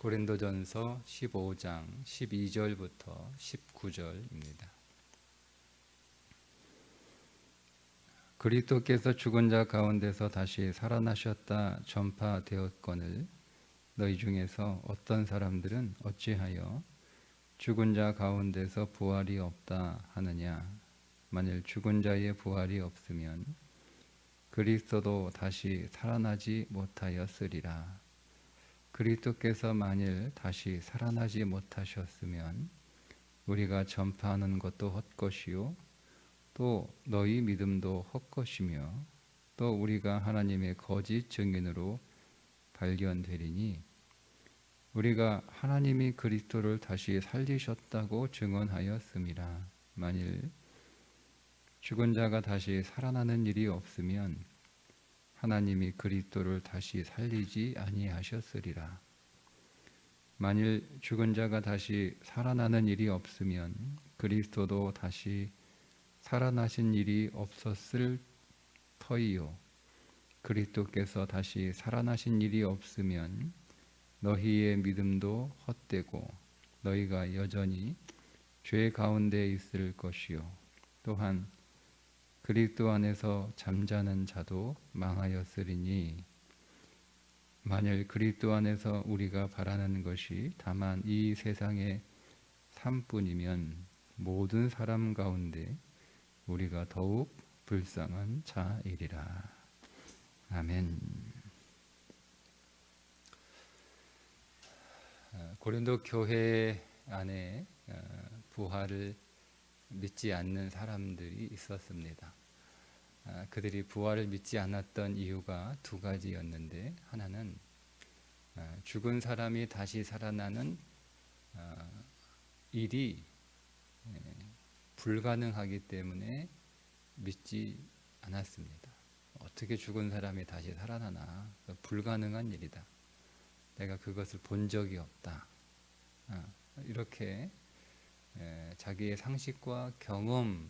고린도전서 15장 12절부터 19절입니다. 그리스도께서 죽은 자 가운데서 다시 살아나셨다 전파되었거늘 너희 중에서 어떤 사람들은 어찌하여 죽은 자 가운데서 부활이 없다 하느냐. 만일 죽은 자의 부활이 없으면 그리스도도 다시 살아나지 못하였으리라. 그리스도께서 만일 다시 살아나지 못하셨으면 우리가 전파하는 것도 헛것이요 또 너희 믿음도 헛것이며 또 우리가 하나님의 거짓 증인으로 발견되리니 우리가 하나님이 그리스도를 다시 살리셨다고 증언하였음이라. 만일 죽은 자가 다시 살아나는 일이 없으면 하나님이 그리스도를 다시 살리지 아니하셨으리라. 만일 죽은 자가 다시 살아나는 일이 없으면 그리스도도 다시 살아나신 일이 없었을 터이요. 그리스도께서 다시 살아나신 일이 없으면 너희의 믿음도 헛되고 너희가 여전히 죄 가운데 있을 것이요. 또한 그리스도 안에서 잠자는 자도 망하였으리니 만일 그리스도 안에서 우리가 바라는 것이 다만 이 세상의 삶뿐이면 모든 사람 가운데 우리가 더욱 불쌍한 자이리라. 아멘. 고린도 교회 안에 부활을 믿지 않는 사람들이 있었습니다. 그들이 부활을 믿지 않았던 이유가 두 가지였는데, 하나는 죽은 사람이 다시 살아나는 일이 불가능하기 때문에 믿지 않았습니다. 어떻게 죽은 사람이 다시 살아나나? 불가능한 일이다. 내가 그것을 본 적이 없다. 이렇게 자기의 상식과 경험에서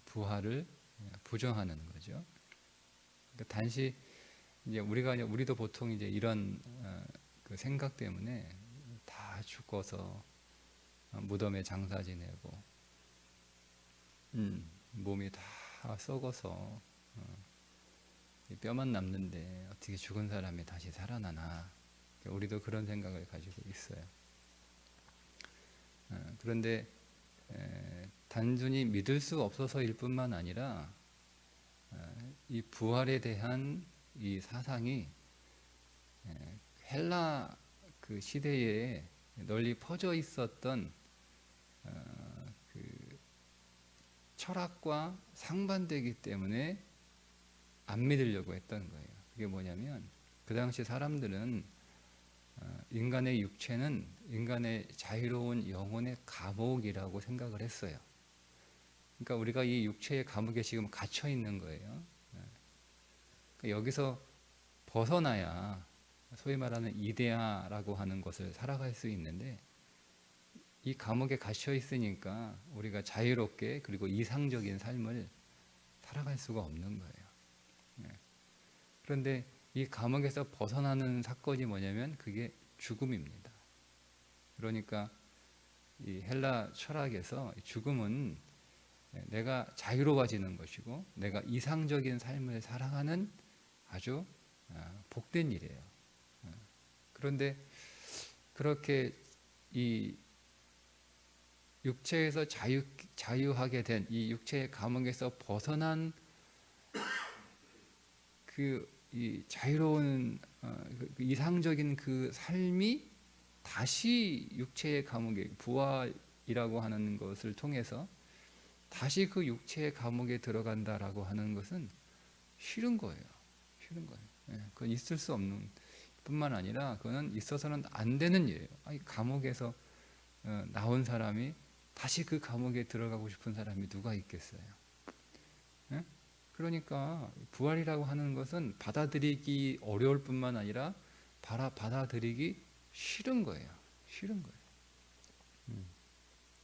부활을 부정하는 거죠. 그러니까 단지 이제 우리도 보통 이제 이런 그 생각 때문에 다 죽어서 무덤에 장사 지내고 몸이 다 썩어서 뼈만 남는데 어떻게 죽은 사람이 다시 살아나나. 우리도 그런 생각을 가지고 있어요. 그런데 단순히 믿을 수 없어서일 뿐만 아니라 이 부활에 대한 이 사상이 헬라 그 시대에 널리 퍼져 있었던 그 철학과 상반되기 때문에 안 믿으려고 했던 거예요. 그게 뭐냐면 그 당시 사람들은 인간의 육체는 인간의 자유로운 영혼의 감옥이라고 생각을 했어요. 그러니까 우리가 이 육체의 감옥에 지금 갇혀 있는 거예요. 그러니까 여기서 벗어나야 소위 말하는 이데아라고 하는 것을 살아갈 수 있는데, 이 감옥에 갇혀 있으니까 우리가 자유롭게 그리고 이상적인 삶을 살아갈 수가 없는 거예요. 그런데 이 감옥에서 벗어나는 사건이 뭐냐면 그게 죽음입니다. 그러니까 이 헬라 철학에서 죽음은 내가 자유로워지는 것이고 내가 이상적인 삶을 살아가는 아주 복된 일이에요. 그런데 그렇게 이 육체에서 자유하게 된 이 육체의 감옥에서 벗어난 이 자유로운 그 이상적인 그 삶이 다시 육체의 감옥에, 부활이라고 하는 것을 통해서 다시 그 육체의 감옥에 들어간다라고 하는 것은 싫은 거예요. 싫은 거예요. 그건 있을 수 없는 뿐만 아니라 그거는 있어서는 안 되는 일이에요. 아니, 감옥에서 나온 사람이 다시 그 감옥에 들어가고 싶은 사람이 누가 있겠어요? 그러니까 부활이라고 하는 것은 받아들이기 어려울 뿐만 아니라 받아들이기 싫은 거예요. 싫은 거예요.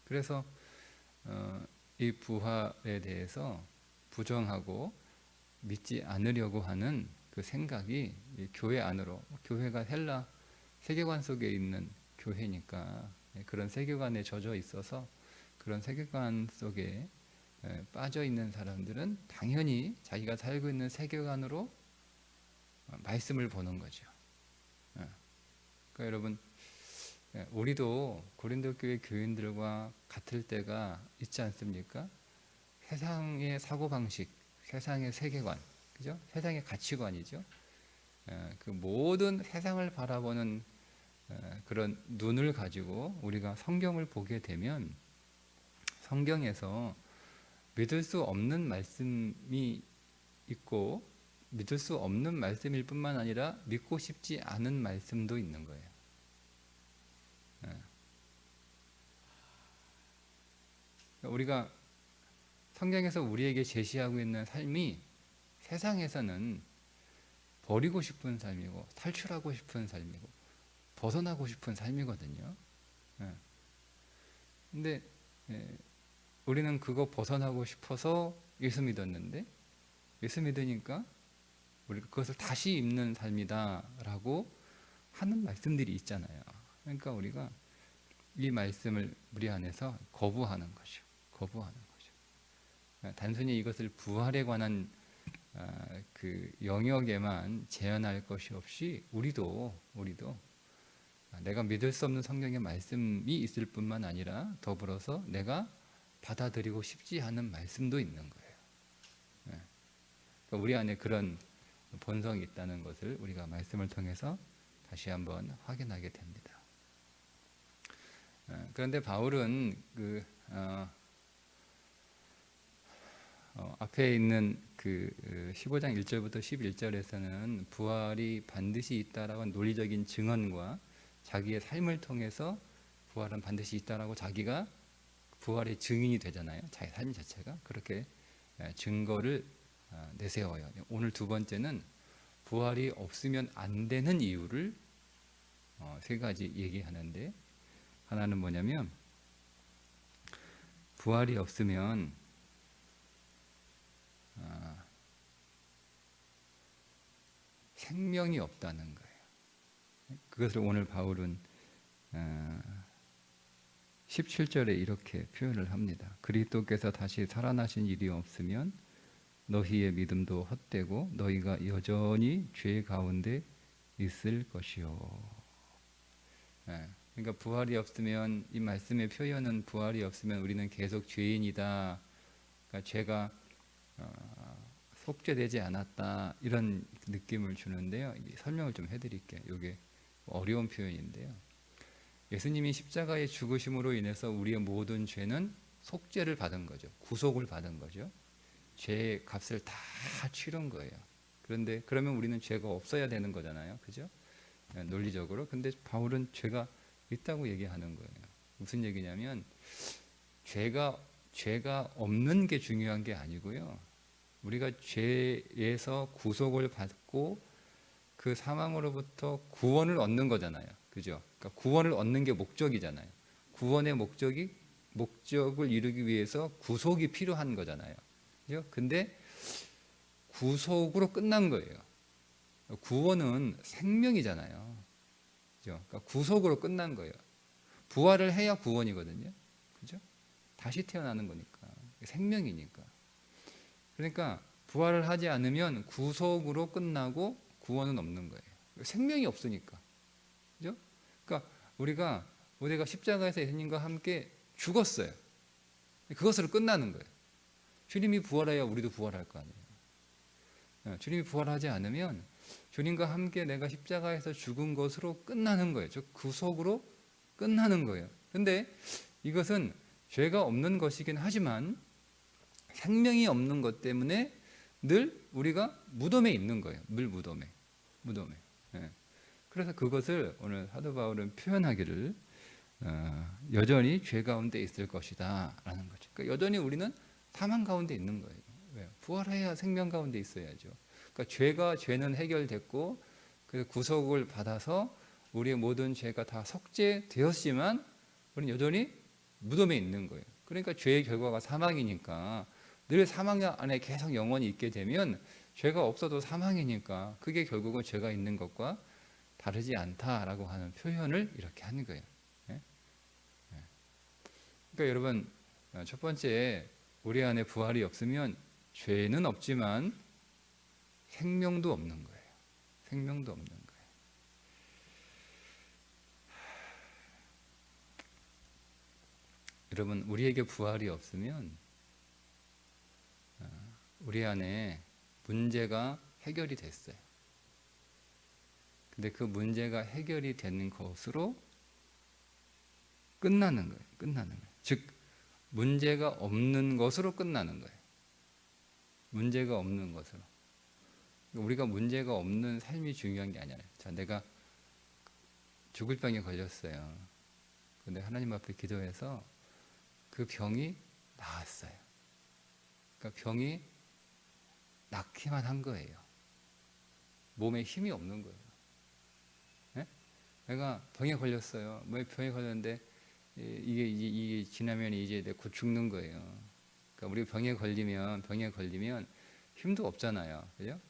그래서 이 부활에 대해서 부정하고 믿지 않으려고 하는 그 생각이 이 교회 안으로, 교회가 헬라 세계관 속에 있는 교회니까 그런 세계관에 젖어 있어서 그런 세계관 속에 빠져 있는 사람들은 당연히 자기가 살고 있는 세계관으로 말씀을 보는 거죠. 그러니까 여러분, 우리도 고린도 교회 교인들과 같을 때가 있지 않습니까? 세상의 사고방식, 세상의 세계관, 그죠? 세상의 가치관이죠. 그 모든 세상을 바라보는 그런 눈을 가지고 우리가 성경을 보게 되면 성경에서 믿을 수 없는 말씀이 있고 믿을 수 없는 말씀일 뿐만 아니라 믿고 싶지 않은 말씀도 있는 거예요. 우리가 성경에서 우리에게 제시하고 있는 삶이 세상에서는 버리고 싶은 삶이고 탈출하고 싶은 삶이고 벗어나고 싶은 삶이거든요. 근데 우리는 그거 벗어나고 싶어서 예수 믿었는데 예수 믿으니까 우리가 그것을 다시 입는 삶이다라고 하는 말씀들이 있잖아요. 그러니까 우리가 이 말씀을 우리 안에서 거부하는 거죠. 거부하는 거죠. 단순히 이것을 부활에 관한 그 영역에만 제한할 것이 없이 우리도 내가 믿을 수 없는 성경의 말씀이 있을 뿐만 아니라 더불어서 내가 받아들이고 싶지 않은 말씀도 있는 거예요. 그러니까 우리 안에 그런 본성이 있다는 것을 우리가 말씀을 통해서 다시 한번 확인하게 됩니다. 그런데 바울은 그 앞에 있는 그 15장 1절부터 11절에서는 부활이 반드시 있다라고 하는 논리적인 증언과 자기의 삶을 통해서 부활은 반드시 있다라고 자기가 부활의 증인이 되잖아요. 자기 삶 자체가 그렇게 증거를 내세워요. 오늘 두 번째는 부활이 없으면 안 되는 이유를 세 가지 얘기하는데, 하나는 뭐냐면 부활이 없으면 생명이 없다는 거예요. 그것을 오늘 바울은 17절에 이렇게 표현을 합니다. 그리스도께서 다시 살아나신 일이 없으면 너희의 믿음도 헛되고 너희가 여전히 죄 가운데 있을 것이요. 그러니까 부활이 없으면, 이 말씀의 표현은 부활이 없으면 우리는 계속 죄인이다, 그러니까 죄가 속죄되지 않았다, 이런 느낌을 주는데요. 설명을 좀 해드릴게요. 이게 어려운 표현인데요. 예수님이 십자가의 죽으심으로 인해서 우리의 모든 죄는 속죄를 받은 거죠. 구속을 받은 거죠. 죄의 값을 다 치른 거예요. 그런데 그러면 우리는 죄가 없어야 되는 거잖아요. 그죠? 논리적으로. 근데 바울은 죄가 있다고 얘기하는 거예요. 무슨 얘기냐면 죄가 없는 게 중요한 게 아니고요. 우리가 죄에서 구속을 받고 그 사망으로부터 구원을 얻는 거잖아요. 그죠? 그러니까 구원을 얻는 게 목적이잖아요. 구원의 목적을 이루기 위해서 구속이 필요한 거잖아요. 그죠? 근데 구속으로 끝난 거예요. 구원은 생명이잖아요. 그죠? 그러니까 구속으로 끝난 거예요. 부활을 해야 구원이거든요. 그죠? 다시 태어나는 거니까. 생명이니까. 그러니까 부활을 하지 않으면 구속으로 끝나고 구원은 없는 거예요. 생명이 없으니까. 그죠? 그러니까 우리가 십자가에서 예수님과 함께 죽었어요. 그것으로 끝나는 거예요. 주님이 부활해야 우리도 부활할 거 아니에요. 주님이 부활하지 않으면 주님과 함께 내가 십자가에서 죽은 것으로 끝나는 거예요. 즉 구속으로 끝나는 거예요. 근데 이것은 죄가 없는 것이긴 하지만 생명이 없는 것 때문에 늘 우리가 무덤에 있는 거예요. 늘 무덤에. 그래서 그것을 오늘 사도 바울은 표현하기를 여전히 죄 가운데 있을 것이다 라는 거죠. 그러니까 여전히 우리는 사망 가운데 있는 거예요. 왜요? 부활해야 생명 가운데 있어야죠. 그러니까 죄는 해결됐고 그 구속을 받아서 우리의 모든 죄가 다 속죄되었지만 우리는 여전히 무덤에 있는 거예요. 그러니까 죄의 결과가 사망이니까 늘 사망 안에 계속 영원히 있게 되면 죄가 없어도 사망이니까 그게 결국은 죄가 있는 것과 다르지 않다라고 하는 표현을 이렇게 하는 거예요. 예? 그러니까 여러분, 첫 번째, 우리 안에 부활이 없으면 죄는 없지만 생명도 없는 거예요. 생명도 없는 거예요. 여러분, 우리에게 부활이 없으면 우리 안에 문제가 해결이 됐어요. 근데 그 문제가 해결이 되는 것으로 끝나는 거예요. 끝나는 거예요. 즉, 문제가 없는 것으로 끝나는 거예요. 문제가 없는 것으로. 우리가 문제가 없는 삶이 중요한 게 아니에요. 자, 내가 죽을 병에 걸렸어요. 근데 하나님 앞에 기도해서 그 병이 나았어요. 그러니까 병이 낫기만 한 거예요. 몸에 힘이 없는 거예요. 네? 내가 병에 걸렸어요. 병에 걸렸는데 이게 지나면 이제 내가 곧 죽는 거예요. 그러니까 우리 병에 걸리면 힘도 없잖아요. 그죠?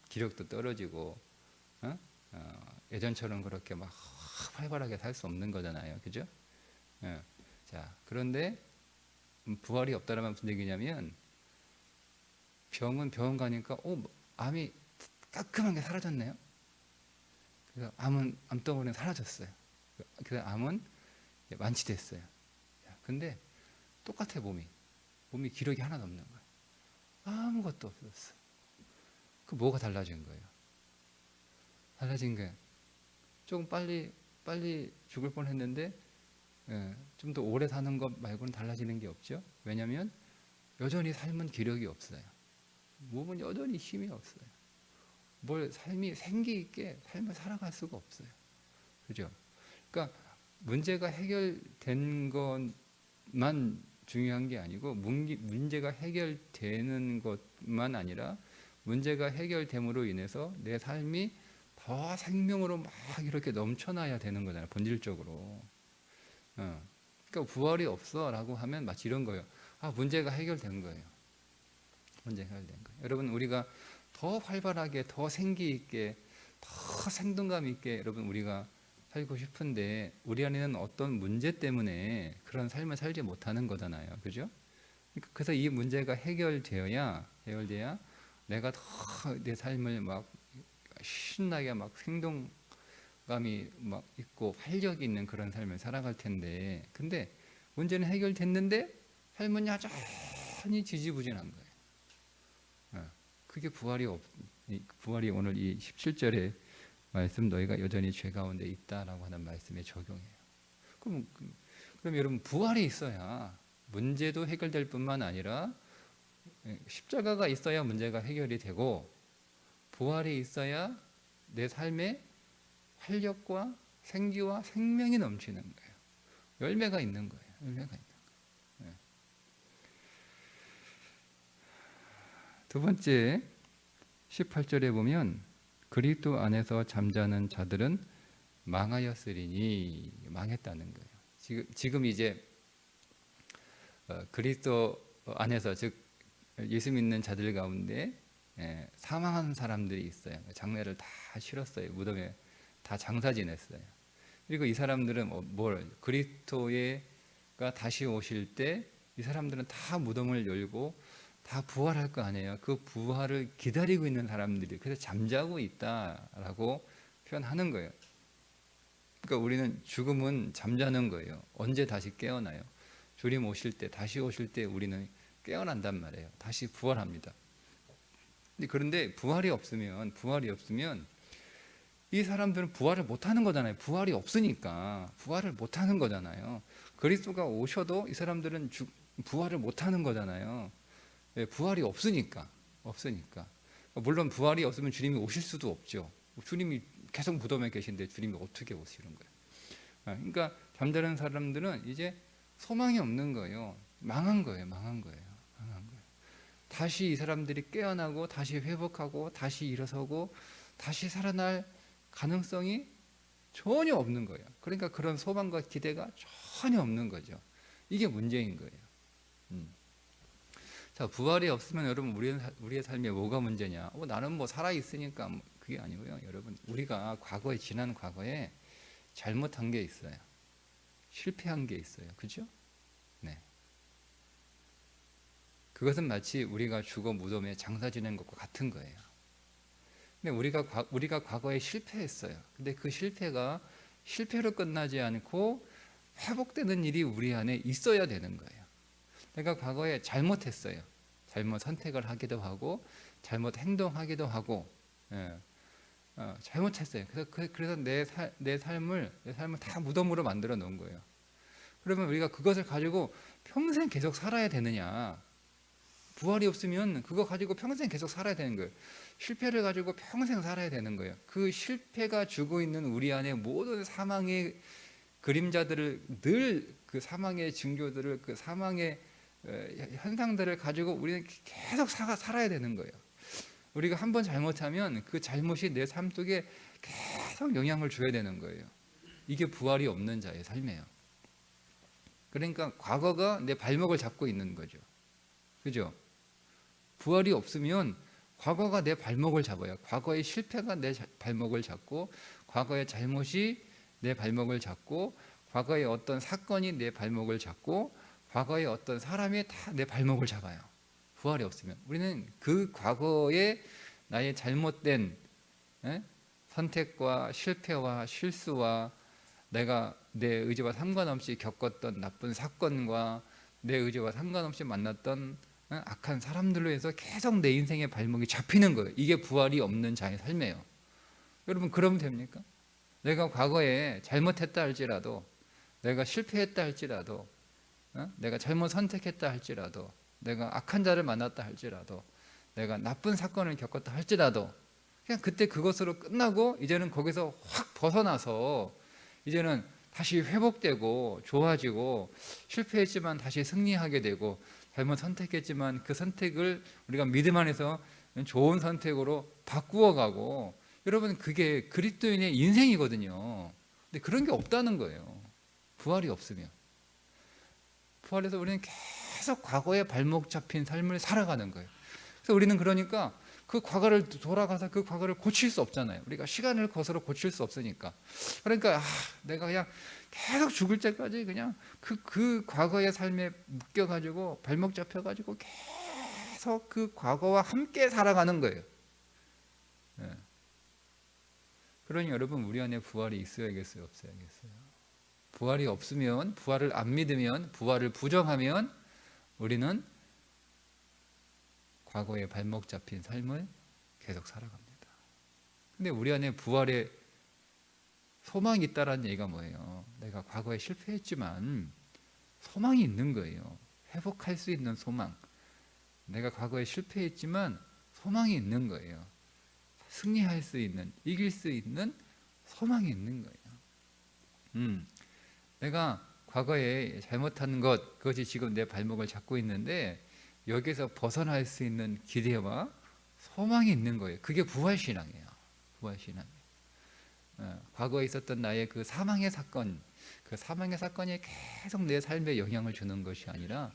기력도 떨어지고, 예전처럼 그렇게 막 활발하게 살 수 없는 거잖아요. 그죠? 예. 자, 그런데 부활이 없다라면 무슨 얘기냐면, 병은 병원 가니까, 암이 깔끔한 게 사라졌네요. 그래서 암덩어리는 사라졌어요. 그래서 암은 완치됐어요. 근데 똑같아, 몸이 기력이 하나도 없는 거예요. 아무것도 없었어. 그 뭐가 달라진 거예요? 달라진 게 조금 빨리 죽을 뻔했는데, 좀 더 오래 사는 것 말고는 달라지는 게 없죠. 왜냐하면 여전히 삶은 기력이 없어요. 몸은 여전히 힘이 없어요. 뭘 삶이 생기 있게 삶을 살아갈 수가 없어요. 그죠? 그러니까 문제가 해결된 것만 중요한 게 아니고, 문제가 해결되는 것만 아니라 문제가 해결됨으로 인해서 내 삶이 더 생명으로 막 이렇게 넘쳐나야 되는 거잖아요. 본질적으로. 그러니까 부활이 없어라고 하면 마치 이런 거예요. 문제가 해결된 거예요. 문제가 해결된 거예요. 여러분, 우리가 더 활발하게, 더 생기 있게, 더 생동감 있게 여러분 우리가 살고 싶은데, 우리 안에는 어떤 문제 때문에 그런 삶을 살지 못하는 거잖아요. 그죠? 그래서 이 문제가 해결되어야 내가 더 내 삶을 막 신나게 막 생동감이 막 있고 활력 있는 그런 삶을 살아갈 텐데, 근데 문제는 해결됐는데 삶은 여전히 지지부진한 거예요. 그게 부활이 오늘 이 17절에 말씀, 너희가 여전히 죄 가운데 있다라고 하는 말씀에 적용해요. 그럼 여러분, 부활이 있어야 문제도 해결될 뿐만 아니라 십자가가 있어야 문제가 해결이 되고, 부활이 있어야 내 삶에 활력과 생기와 생명이 넘치는 거예요. 열매가 있는 거예요. 열매가 있는 거예요. 두 번째 18절에 보면, 그리스도 안에서 잠자는 자들은 망하였으리니, 망했다는 거예요. 지금 이제 그리스도 안에서, 즉 예수 믿는 자들 가운데 사망한 사람들이 있어요. 장례를 다 치렀어요. 무덤에 다 장사 지냈어요. 그리고 이 사람들은 그리스도가 다시 오실 때 이 사람들은 다 무덤을 열고 다 부활할 거 아니에요. 그 부활을 기다리고 있는 사람들이, 그래서 잠자고 있다라고 표현하는 거예요. 그러니까 우리는 죽음은 잠자는 거예요. 언제 다시 깨어나요? 주님 오실 때, 다시 오실 때 우리는 깨어난단 말이에요. 다시 부활합니다. 그런데 부활이 없으면 이 사람들은 부활을 못하는 거잖아요. 부활이 없으니까 부활을 못하는 거잖아요. 그리스도가 오셔도 이 사람들은 부활을 못하는 거잖아요. 부활이 없으니까. 물론 부활이 없으면 주님이 오실 수도 없죠. 주님이 계속 무덤에 계신데 주님이 어떻게 오시는 거예요? 그러니까 잠자는 사람들은 이제 소망이 없는 거예요. 망한 거예요. 다시 이 사람들이 깨어나고 다시 회복하고 다시 일어서고 다시 살아날 가능성이 전혀 없는 거예요. 그러니까 그런 소망과 기대가 전혀 없는 거죠. 이게 문제인 거예요. 자, 부활이 없으면 여러분 우리의 삶에 뭐가 문제냐? 나는 뭐 살아 있으니까 그게 아니고요. 여러분, 우리가 과거에 지난 과거에 잘못한 게 있어요. 실패한 게 있어요. 그죠? 네. 그것은 마치 우리가 죽어 무덤에 장사 지낸 것과 같은 거예요. 근데 우리가 과거에 실패했어요. 근데 그 실패가 실패로 끝나지 않고 회복되는 일이 우리 안에 있어야 되는 거예요. 내가 과거에 잘못했어요. 잘못 선택을 하기도 하고 잘못 행동하기도 하고, 예, 잘못했어요. 그래서 내 삶을 다 무덤으로 만들어 놓은 거예요. 그러면 우리가 그것을 가지고 평생 계속 살아야 되느냐? 부활이 없으면 그거 가지고 평생 계속 살아야 되는 거예요. 실패를 가지고 평생 살아야 되는 거예요. 그 실패가 주고 있는 우리 안에 모든 사망의 그림자들을, 늘 그 사망의 징조들을, 그 사망의 현상들을 가지고 우리는 계속 살아야 되는 거예요. 우리가 한번 잘못하면 그 잘못이 내 삶 속에 계속 영향을 줘야 되는 거예요. 이게 부활이 없는 자의 삶이에요. 그러니까 과거가 내 발목을 잡고 있는 거죠. 그죠? 부활이 없으면 과거가 내 발목을 잡아요. 과거의 실패가 내 발목을 잡고, 과거의 잘못이 내 발목을 잡고, 과거의 어떤 사건이 내 발목을 잡고, 과거의 어떤 사람이 다 내 발목을 잡아요. 부활이 없으면 우리는 그 과거의 나의 잘못된 선택과 실패와 실수와 내가 내 의지와 상관없이 겪었던 나쁜 사건과 내 의지와 상관없이 만났던 악한 사람들로 해서 계속 내 인생의 발목이 잡히는 거예요. 이게 부활이 없는 자의 삶이에요. 여러분, 그러면 됩니까? 내가 과거에 잘못했다 할지라도, 내가 실패했다 할지라도, 내가 잘못 선택했다 할지라도, 내가 악한 자를 만났다 할지라도, 내가 나쁜 사건을 겪었다 할지라도, 그냥 그때 그것으로 끝나고 이제는 거기서 확 벗어나서 이제는 다시 회복되고 좋아지고, 실패했지만 다시 승리하게 되고, 잘못 선택했지만 그 선택을 우리가 믿음 안에서 좋은 선택으로 바꾸어가고, 여러분, 그게 그리스도인의 인생이거든요. 근데 그런 게 없다는 거예요. 부활이 없으면. 부활해서 우리는 계속 과거에 발목 잡힌 삶을 살아가는 거예요. 그래서 우리는 그러니까 그 과거를 돌아가서 그 과거를 고칠 수 없잖아요. 우리가 시간을 거슬러 고칠 수 없으니까. 그러니까 내가 그냥 계속 죽을 때까지 그냥 그 과거의 삶에 묶여가지고 발목 잡혀가지고 계속 그 과거와 함께 살아가는 거예요. 네. 그러니 여러분, 우리 안에 부활이 있어야겠어요, 없어야겠어요? 부활이 없으면, 부활을 안 믿으면, 부활을 부정하면 우리는 과거에 발목 잡힌 삶을 계속 살아갑니다. 근데 우리 안에 부활의 소망이 있다라는 얘기가 뭐예요? 내가 과거에 실패했지만 소망이 있는 거예요. 회복할 수 있는 소망. 내가 과거에 실패했지만 소망이 있는 거예요. 승리할 수 있는, 이길 수 있는 소망이 있는 거예요. 내가 과거에 잘못한 그것이 지금 내 발목을 잡고 있는데, 여기서 벗어날 수 있는 기대와 소망이 있는 거예요. 그게 부활신앙이에요. 부활신앙이에요. 과거에 있었던 나의 그 사망의 사건, 그 사망의 사건이 계속 내 삶에 영향을 주는 것이 아니라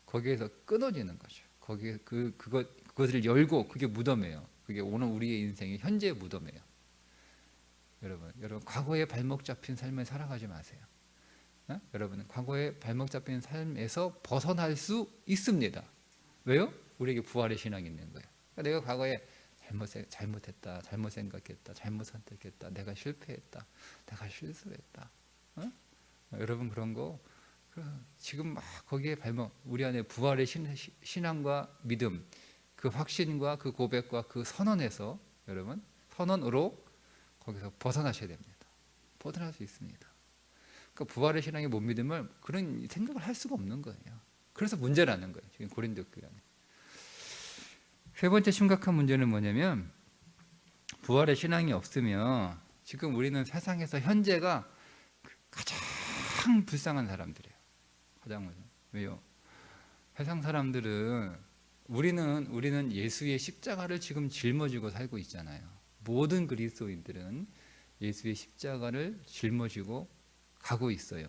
거기에서 끊어지는 거죠. 그것을 열고, 그게 무덤이에요. 그게 오늘 우리의 인생의 현재의 무덤이에요. 여러분, 과거에 발목 잡힌 삶을 살아가지 마세요. 여러분, 과거에 발목 잡힌 삶에서 벗어날 수 있습니다. 왜요? 우리에게 부활의 신앙이 있는 거예요. 그러니까 내가 과거에 잘못했다, 잘못 생각했다, 잘못 선택했다, 내가 실패했다, 내가 실수했다. 여러분, 그런 거 지금 막 거기에 우리 안에 부활의 신앙과 믿음, 그 확신과 그 고백과 그 선언에서, 여러분, 선언으로 거기서 벗어나셔야 됩니다. 벗어날 수 있습니다. 그러니까 부활의 신앙에 못 믿음을 그런 생각을 할 수가 없는 거예요. 그래서 문제라는 거예요. 지금 고린도 교회 안에. 세 번째 심각한 문제는 뭐냐면, 부활의 신앙이 없으면 지금 우리는 세상에서 현재가 가장 불쌍한 사람들이에요. 가장. 왜요? 세상 사람들은, 우리는 예수의 십자가를 지금 짊어지고 살고 있잖아요. 모든 그리스도인들은 예수의 십자가를 짊어지고 가고 있어요.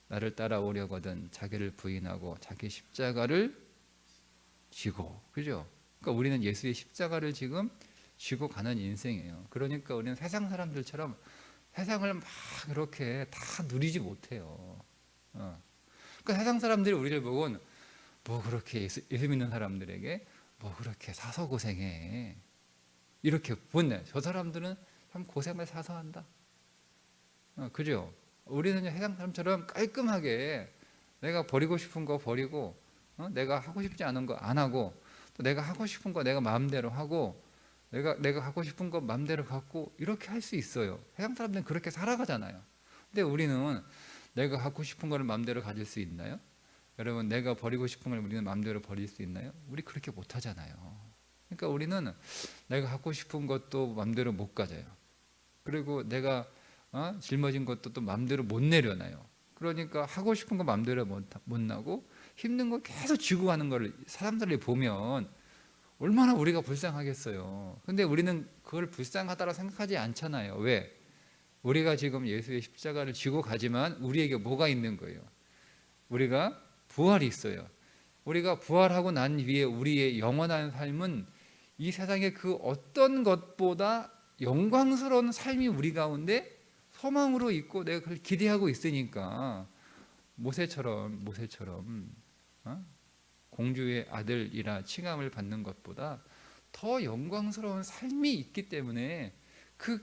나를 따라오려거든 자기를 부인하고 자기 십자가를 지고, 그죠? 그러니까 우리는 예수의 십자가를 지금 지고 가는 인생이에요. 그러니까 우리는 세상 사람들처럼 세상을 막 그렇게 다 누리지 못해요. 그러니까 세상 사람들이 우리를 보고는 뭐 그렇게 예수 믿는 사람들에게 뭐 그렇게 사서 고생해, 이렇게 보네. 저 사람들은 참 고생을 사서 한다. 그죠? 우리는 세상 사람처럼 깔끔하게 내가 버리고 싶은 거 버리고, 내가 하고 싶지 않은 거 안 하고, 또 내가 하고 싶은 거 내가 마음대로 하고, 내가 하고 싶은 거 마음대로 갖고, 이렇게 할 수 있어요. 세상 사람들은 그렇게 살아가잖아요. 근데 우리는 내가 갖고 싶은 거를 마음대로 가질 수 있나요? 여러분, 내가 버리고 싶은 걸 우리는 마음대로 버릴 수 있나요? 우리 그렇게 못 하잖아요. 그러니까 우리는 내가 갖고 싶은 것도 마음대로 못 가져요. 그리고 내가 짊어진 것도 또 마음대로 못 내려놔요. 그러니까 하고 싶은 거 마음대로 못 나고 힘든 거 계속 쥐고 가는 걸 사람들이 보면 얼마나 우리가 불쌍하겠어요. 근데 우리는 그걸 불쌍하다고 생각하지 않잖아요. 왜? 우리가 지금 예수의 십자가를 지고 가지만 우리에게 뭐가 있는 거예요? 우리가 부활이 있어요. 우리가 부활하고 난 뒤에 우리의 영원한 삶은 이 세상의 그 어떤 것보다 영광스러운 삶이 우리 가운데 소망으로 있고 내가 그걸 기대하고 있으니까 모세처럼 공주의 아들이라 칭함을 받는 것보다 더 영광스러운 삶이 있기 때문에 그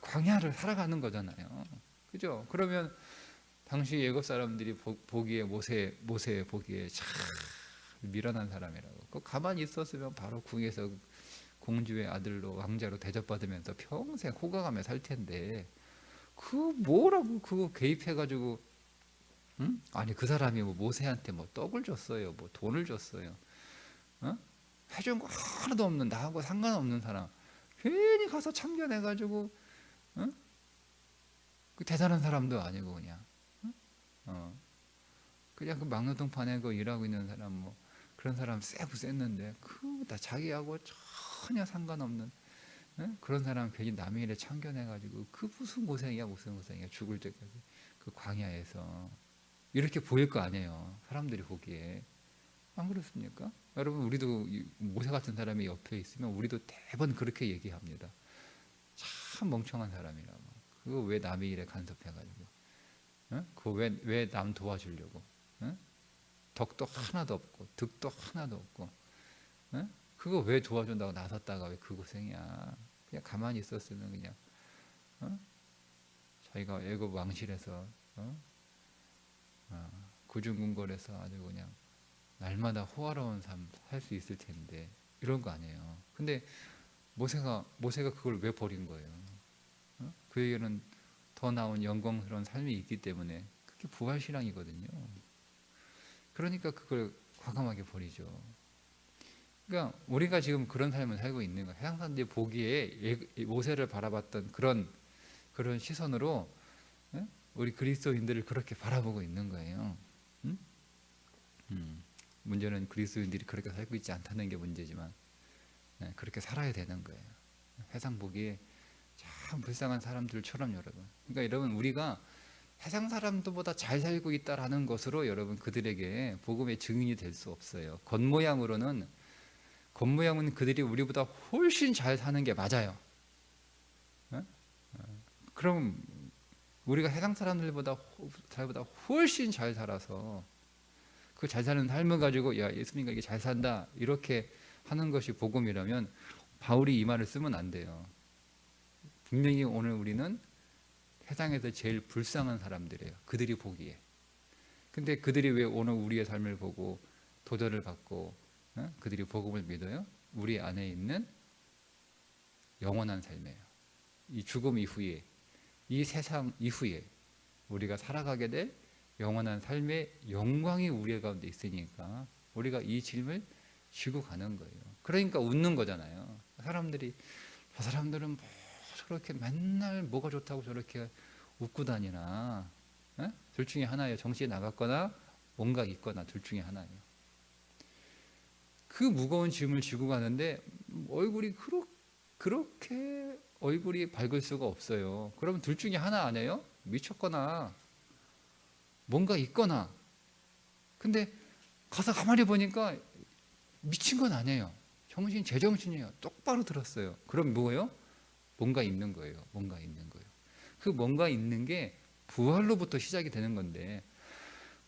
광야를 살아가는 거잖아요. 그죠? 그러면 당시 애굽 사람들이 보기에 모세 보기에 참 미련한 사람이라고. 그 가만히 있었으면 바로 궁에서 공주의 아들로 왕자로 대접받으면서 평생 호강하며 살 텐데 그 뭐라고 그거 개입해가지고, 응? 아니 그 사람이 뭐 모세한테 뭐 떡을 줬어요, 뭐 돈을 줬어요, 해준 거 하나도 없는 나하고 상관없는 사람 괜히 가서 참견해가지고, 그 대단한 사람도 아니고 그냥, 그냥 그 막노동판에 그 일하고 있는 사람 뭐 그런 사람 쎄고 쎘는데 그 다 자기하고 전혀 상관없는, 그런 사람 괜히 남의 일에 참견해가지고 그 무슨 고생이야 죽을 때까지 그 광야에서 이렇게 보일 거 아니에요. 사람들이 보기에. 안 그렇습니까? 여러분, 우리도 모세 같은 사람이 옆에 있으면 우리도 대번 그렇게 얘기합니다. 참 멍청한 사람이라고. 그거 왜 남의 일에 간섭해가지고, 그거 왜 남 도와주려고, 덕도 하나도 없고 득도 하나도 없고, 그거 왜 도와준다고 나섰다가 왜 그 고생이야. 그냥 가만히 있었으면 그냥, 자기가 애굽 왕실에서 구중궁궐에서 아주 그냥 날마다 호화로운 삶 살 수 있을 텐데 이런 거 아니에요. 근데 모세가 그걸 왜 버린 거예요? 그에게는 더 나은 영광스러운 삶이 있기 때문에 그게 부활신앙이거든요. 그러니까 그걸 과감하게 버리죠. 그러니까 우리가 지금 그런 삶을 살고 있는 거예요. 세상 사람들이 보기에 모세를 바라봤던 그런 시선으로 우리 그리스도인들을 그렇게 바라보고 있는 거예요. 문제는 그리스도인들이 그렇게 살고 있지 않다는 게 문제지만, 그렇게 살아야 되는 거예요. 세상 보기에 참 불쌍한 사람들처럼 여러분. 그러니까 여러분, 우리가 세상 사람들보다 잘 살고 있다라는 것으로 여러분 그들에게 복음의 증인이 될 수 없어요. 겉모양은 그들이 우리보다 훨씬 잘 사는 게 맞아요. 그럼 우리가 세상 사람들보다 훨씬 잘 살아서 그 잘 사는 삶을 가지고 야, 예수님과 이게 잘 산다 이렇게 하는 것이 복음이라면 바울이 이 말을 쓰면 안 돼요. 분명히 오늘 우리는 세상에서 제일 불쌍한 사람들이에요. 그들이 보기에. 근데 그들이 왜 오늘 우리의 삶을 보고 도전을 받고 그들이 복음을 믿어요? 우리 안에 있는 영원한 삶이에요. 이 죽음 이후에, 이 세상 이후에 우리가 살아가게 될 영원한 삶의 영광이 우리 가운데 있으니까 우리가 이 짐을 지고 가는 거예요. 그러니까 웃는 거잖아요. 사람들이 저 사람들은 뭐 저렇게 맨날 뭐가 좋다고 저렇게 웃고 다니나, 둘 중에 하나예요. 정신이 나갔거나 뭔가 있거나 둘 중에 하나예요. 그 무거운 짐을 지고 가는데 얼굴이 그렇게 얼굴이 밝을 수가 없어요. 그러면 둘 중에 하나 아니에요? 미쳤거나 뭔가 있거나. 근데 가서 가만히 보니까 미친 건 아니에요. 정신 제정신이에요. 똑바로 들었어요. 그럼 뭐예요? 뭔가 있는 거예요. 뭔가 있는 거예요. 그 뭔가 있는 게 부활로부터 시작이 되는 건데,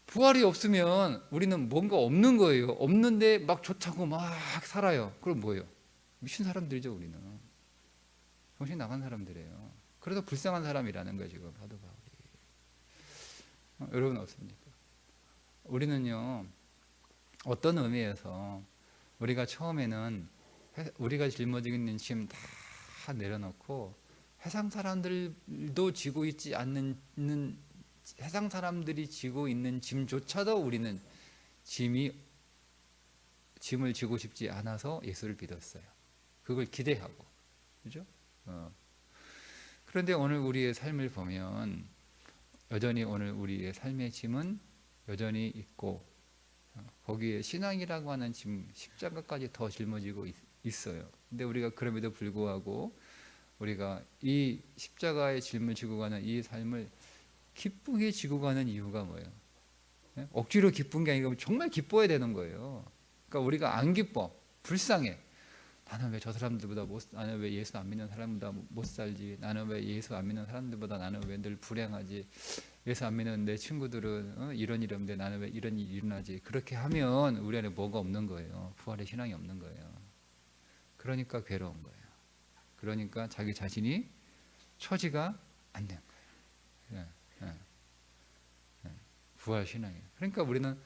부활이 없으면 우리는 뭔가 없는 거예요. 없는데 막 좋다고 막 살아요. 그럼 뭐예요? 미친 사람들이죠. 우리는 정신 나간 사람들이에요. 그래서 불쌍한 사람이라는 거예요. 지금 사도 바울이. 여러분 어떻습니까? 우리는요, 어떤 의미에서 우리가 처음에는 우리가 짊어지고 있는 짐 다 내려놓고 세상 사람들도 지고 있지 않는, 세상 사람들이 지고 있는 짐조차도 우리는 짐을 지고 싶지 않아서 예수를 믿었어요. 그걸 기대하고, 그죠? 그런데 오늘 우리의 삶을 보면 여전히 오늘 우리의 삶의 짐은 여전히 있고, 거기에 신앙이라고 하는 짐, 십자가까지 더 짊어지고 있어요. 근데 우리가 그럼에도 불구하고 우리가 이 십자가의 짐을 지고 가는 이 삶을 기쁘게 지고 가는 이유가 뭐예요? 억지로 기쁜 게 아니고 정말 기뻐야 되는 거예요. 그러니까 우리가 안 기뻐, 불쌍해. 나는 왜 저 사람들보다 나는 왜 예수 안 믿는 사람보다 못 살지? 나는 왜 예수 안 믿는 사람들보다 나는 왜 늘 불행하지? 예수 안 믿는 내 친구들은 이런 일이 없는데 나는 왜 이런 일이 일어나지? 그렇게 하면 우리 안에 뭐가 없는 거예요. 부활의 신앙이 없는 거예요. 그러니까 괴로운 거예요. 그러니까 자기 자신이 처지가 안 된 거예요. 부활 신앙이에요. 그러니까 우리는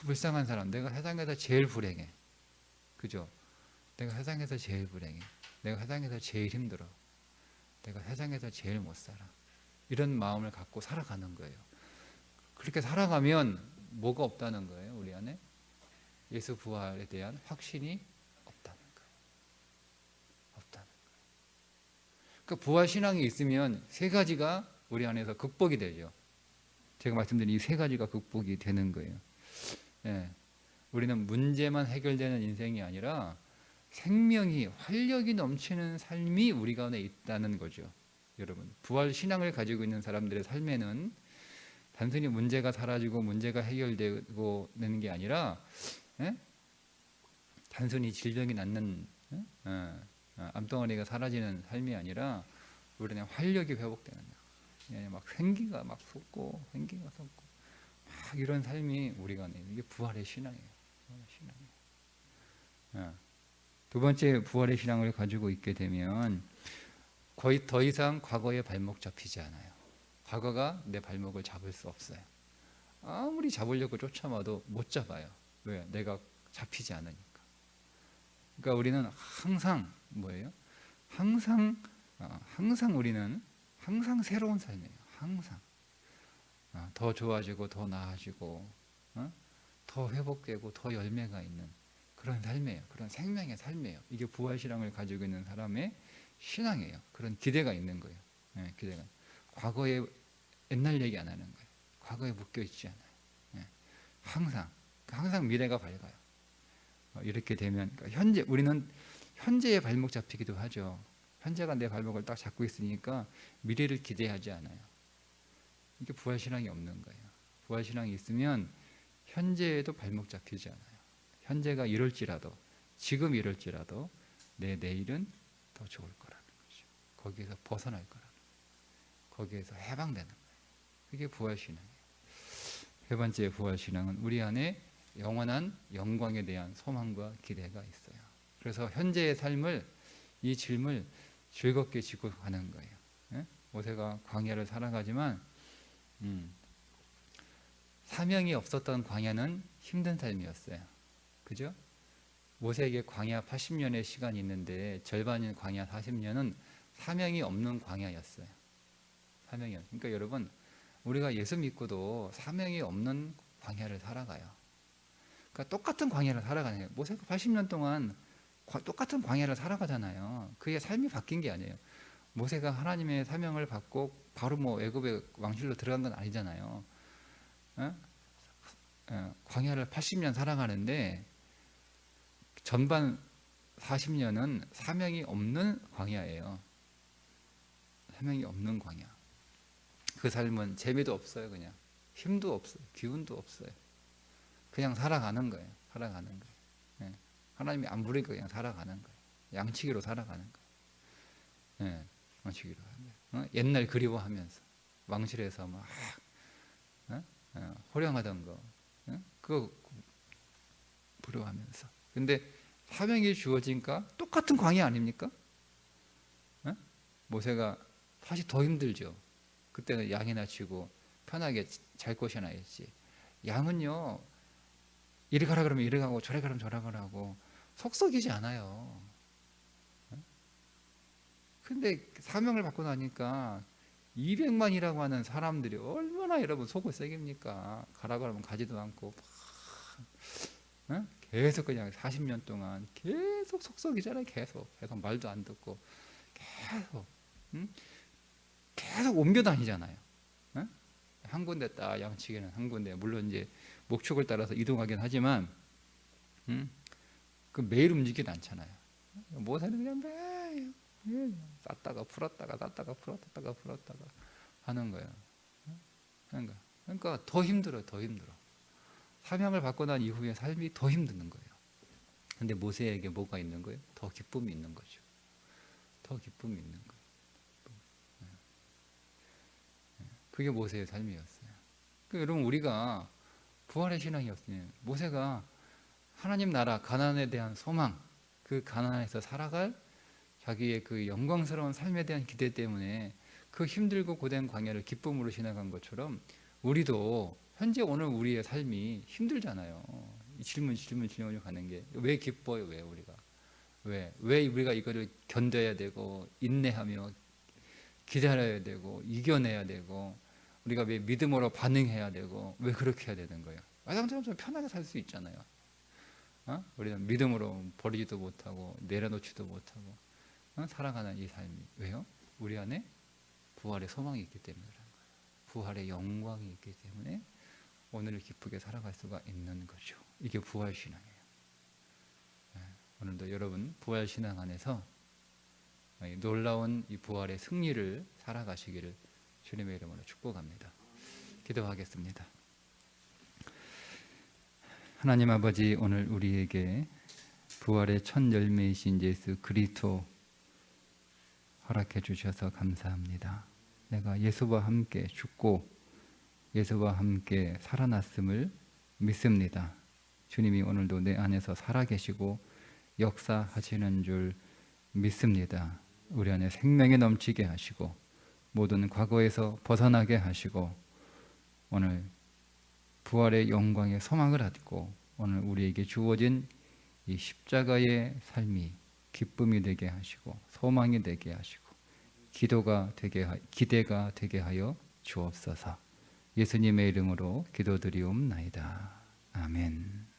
불쌍한 사람, 내가 세상에서 제일 불행해. 그죠? 내가 세상에서 제일 불행해. 내가 세상에서 제일 힘들어. 내가 세상에서 제일 못 살아. 이런 마음을 갖고 살아가는 거예요. 그렇게 살아가면 뭐가 없다는 거예요, 우리 안에? 예수 부활에 대한 확신이 없다는 거예요. 없다는 거예요. 그러니까 부활 신앙이 있으면 세 가지가 우리 안에서 극복이 되죠. 제가 말씀드린 이 세 가지가 극복이 되는 거예요. 예. 우리는 문제만 해결되는 인생이 아니라 생명이, 활력이 넘치는 삶이 우리 가운데 있다는 거죠. 여러분, 부활 신앙을 가지고 있는 사람들의 삶에는 단순히 문제가 사라지고 문제가 해결되고 되는 게 아니라, 단순히 질병이 낫는, 암덩어리가 사라지는 삶이 아니라 우리 안에 활력이 회복되는 거예요. 막 생기가 막 솟고 생기가 솟고 막 이런 삶이 우리가 안에, 이게 부활의 신앙이에요. 부활의 신앙이에요. 두 번째, 부활의 신앙을 가지고 있게 되면 거의 더 이상 과거에 발목 잡히지 않아요. 과거가 내 발목을 잡을 수 없어요. 아무리 잡으려고 쫓아와도 못 잡아요. 왜? 내가 잡히지 않으니까. 그러니까 우리는 항상 뭐예요? 항상 우리는 항상 새로운 삶이에요. 항상 더 좋아지고 더 나아지고 더 회복되고 더 열매가 있는 그런 삶이에요. 그런 생명의 삶이에요. 이게 부활 신앙을 가지고 있는 사람의 신앙이에요. 그런 기대가 있는 거예요. 기대가. 과거에 옛날 얘기 안 하는 거예요. 과거에 묶여 있지 않아요. 항상 미래가 밝아요. 이렇게 되면 그러니까 우리는 현재의 발목 잡히기도 하죠. 현재가 내 발목을 딱 잡고 있으니까 미래를 기대하지 않아요. 이게 부활 신앙이 없는 거예요. 부활 신앙이 있으면 현재에도 발목 잡히지 않아요. 현재가 이럴지라도, 지금 이럴지라도 내 내일은 더 좋을 거라는 거죠. 거기에서 벗어날 거라는 거예요. 거기에서 해방되는 거예요. 그게 부활 신앙이에요. 세 번째 부활 신앙은 우리 안에 영원한 영광에 대한 소망과 기대가 있어요. 그래서 현재의 삶을, 이 짐을 즐겁게 지고 가는 거예요. 모세가 광야를 살아가지만 사명이 없었던 광야는 힘든 삶이었어요. 그죠? 모세에게 광야 80년의 시간이 있는데 절반인 광야 40년은 사명이 없는 광야였어요. 사명이 없는. 그러니까 여러분, 우리가 예수 믿고도 사명이 없는 광야를 살아가요. 그러니까 똑같은 광야를 살아가는 거예요. 모세가 80년 동안 똑같은 광야를 살아가잖아요. 그의 삶이 바뀐 게 아니에요. 모세가 하나님의 사명을 받고 바로 뭐 애굽의 왕실로 들어간 건 아니잖아요. 광야를 80년 살아가는데 전반 40년은 사명이 없는 광야예요. 사명이 없는 광야. 그 삶은 재미도 없어요. 그냥 힘도 없어요. 기운도 없어요. 그냥 살아가는 거예요. 살아가는 거예요. 하나님이 안 부르니까 그냥 살아가는 거예요. 양치기로 살아가는 거예요. 예, 양치기로 하면 옛날 그리워하면서 왕실에서 막 호령하던 거 그거 부러워하면서. 근데 사명이 주어지니까 똑같은 광야 아닙니까? 모세가 사실 더 힘들죠. 그때는 양이나 치고 편하게 잘 곳이나 있지. 양은요, 이리 가라 그러면 이리 가고 저리 가라면 저리 가라고 속썩이지 않아요. 근데 사명을 받고 나니까 200만이라고 하는 사람들이 얼마나 여러분 속을 새깁니까? 가라 그러면 가지도 않고 계속 그냥 40년 동안 계속 속썩이잖아요. 계속 말도 안 듣고 계속 옮겨 다니잖아요. 한 군데 딱 양치기는 한 군데, 물론 이제 목축을 따라서 이동하긴 하지만 그 매일 움직이진 않잖아요. 모세는 그냥 매일 쌌다가 풀었다가 쌌다가 풀었다가 하는 거예요. 그러니까 더 힘들어요. 더 힘들어. 사명을 받고 난 이후에 삶이 더 힘든 거예요. 근데 모세에게 뭐가 있는 거예요? 더 기쁨이 있는 거죠. 더 기쁨이 있는 거예요. 그게 모세의 삶이었어요. 그러니까 여러분, 우리가 부활의 신앙이었어요. 모세가 하나님 나라 가나안에 대한 소망, 그 가나안에서 살아갈 자기의 그 영광스러운 삶에 대한 기대 때문에 그 힘들고 고된 광야를 기쁨으로 지나간 것처럼 우리도 현재 오늘 우리의 삶이 힘들잖아요. 이 질문을 가는 게 왜 기뻐요? 왜 우리가? 왜 우리가 이거를 견뎌야 되고 인내하며 기다려야 되고 이겨내야 되고 우리가 왜 믿음으로 반응해야 되고 왜 그렇게 해야 되는 거예요? 마땅처럼 좀 편하게 살 수 있잖아요. 우리는 믿음으로 버리지도 못하고 내려놓지도 못하고 살아가는 이 삶이 왜요? 우리 안에 부활의 소망이 있기 때문에 그런 거예요. 부활의 영광이 있기 때문에 오늘을 기쁘게 살아갈 수가 있는 거죠. 이게 부활신앙이에요. 오늘도 여러분 부활신앙 안에서 놀라운 이 부활의 승리를 살아가시기를 주님의 이름으로 축복합니다. 기도하겠습니다. 하나님 아버지, 오늘 우리에게 부활의 첫 열매이신 예수 그리스도 허락해 주셔서 감사합니다. 내가 예수와 함께 죽고 예수와 함께 살아났음을 믿습니다. 주님이 오늘도 내 안에서 살아계시고 역사하시는 줄 믿습니다. 우리 안에 생명이 넘치게 하시고 모든 과거에서 벗어나게 하시고 오늘 부활의 영광의 소망을 갖고 오늘 우리에게 주어진 이 십자가의 삶이 기쁨이 되게 하시고 소망이 되게 하시고 기대가 되게 하여 주옵소서. 예수님의 이름으로 기도드리옵나이다. 아멘.